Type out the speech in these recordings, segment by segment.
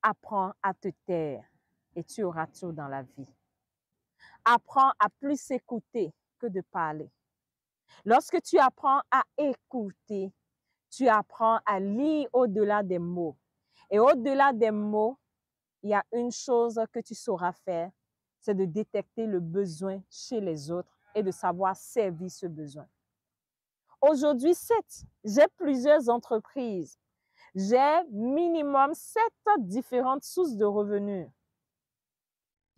Apprends à te taire et tu auras tout dans la vie. Apprends à plus écouter que de parler. Lorsque tu apprends à écouter, tu apprends à lire au-delà des mots. Et au-delà des mots, il y a une chose que tu sauras faire, c'est de détecter le besoin chez les autres et de savoir servir ce besoin. Aujourd'hui, j'ai plusieurs entreprises. J'ai minimum 7 différentes sources de revenus.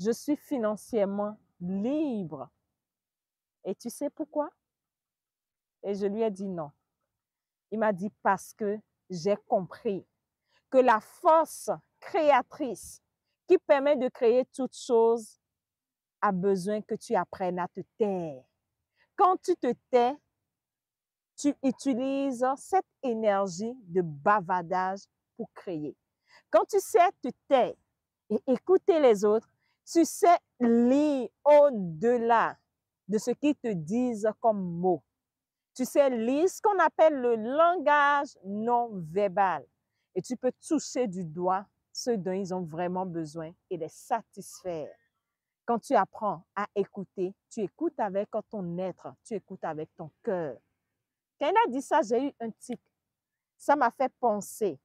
Je suis financièrement libre. Et tu sais pourquoi? Et je lui ai dit non. Il m'a dit parce que j'ai compris que la force créatrice qui permet de créer toute chose a besoin que tu apprennes à te taire. Quand tu te tais, tu utilises cette énergie de bavardage pour créer. Quand tu sais te taire et écouter les autres, tu sais lire au-delà de ce qu'ils te disent comme mots. Tu sais lire ce qu'on appelle le langage non verbal. Et tu peux toucher du doigt ceux dont ils ont vraiment besoin et les satisfaire. Quand tu apprends à écouter, tu écoutes avec ton être, tu écoutes avec ton cœur. Quand il a dit ça, j'ai eu un tic. Ça m'a fait penser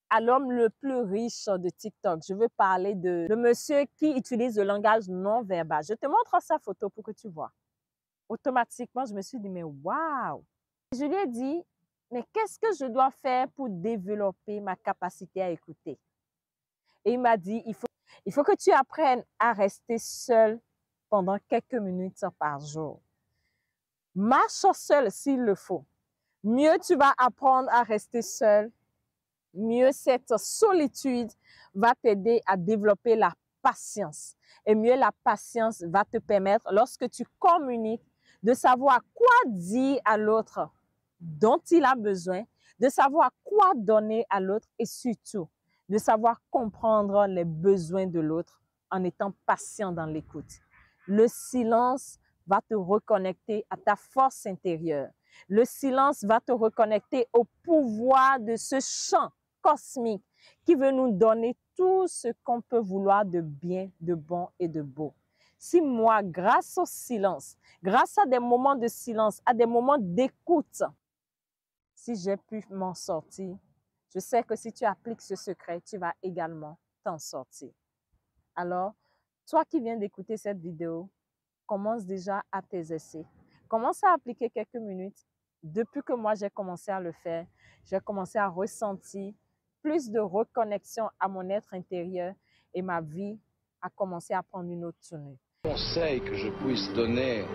à l'homme le plus riche de TikTok. Je veux parler de monsieur qui utilise le langage non verbal. Je te montre sa photo pour que tu vois. Automatiquement, je me suis dit, mais waouh! Je lui ai dit, mais qu'est-ce que je dois faire pour développer ma capacité à écouter? Et il m'a dit, il faut que tu apprennes à rester seul pendant quelques minutes par jour. Marche seul s'il le faut. Mieux tu vas apprendre à rester seul, mieux cette solitude va t'aider à développer la patience. Et mieux la patience va te permettre, lorsque tu communiques, de savoir quoi dire à l'autre dont il a besoin, de savoir quoi donner à l'autre et surtout, de savoir comprendre les besoins de l'autre en étant patient dans l'écoute. Le silence va te reconnecter à ta force intérieure. Le silence va te reconnecter au pouvoir de ce champ cosmique qui veut nous donner tout ce qu'on peut vouloir de bien, de bon et de beau. Si moi, grâce au silence, grâce à des moments de silence, à des moments d'écoute, si j'ai pu m'en sortir, je sais que si tu appliques ce secret, tu vas également t'en sortir. Alors, toi qui viens d'écouter cette vidéo, commence déjà à tes essais. Commence à appliquer quelques minutes. Depuis que moi, j'ai commencé à le faire, j'ai commencé à ressentir plus de reconnexion à mon être intérieur et ma vie a commencé à prendre une autre tournure. Le conseil que je puisse donner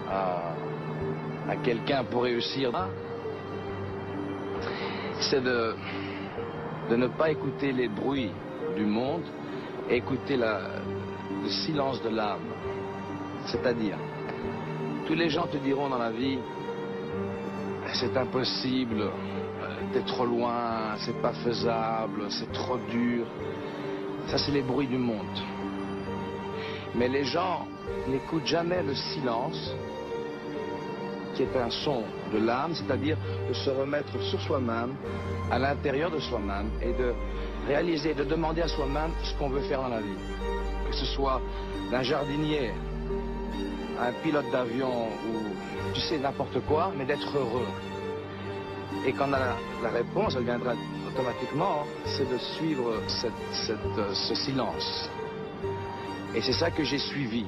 à quelqu'un pour réussir, c'est de ne pas écouter les bruits du monde, écouter le silence de l'âme. C'est-à-dire, tous les gens te diront dans la vie, c'est impossible, t'es trop loin, c'est pas faisable, c'est trop dur. Ça, c'est les bruits du monde. Mais les gens n'écoutent jamais le silence, qui est un son de l'âme, c'est-à-dire de se remettre sur soi-même, à l'intérieur de soi-même, et de réaliser, de demander à soi-même ce qu'on veut faire dans la vie. Que ce soit d'un jardinier, un pilote d'avion ou tu sais n'importe quoi, mais d'être heureux. Et quand on a la réponse, elle viendra automatiquement, c'est de suivre ce silence. Et c'est ça que j'ai suivi.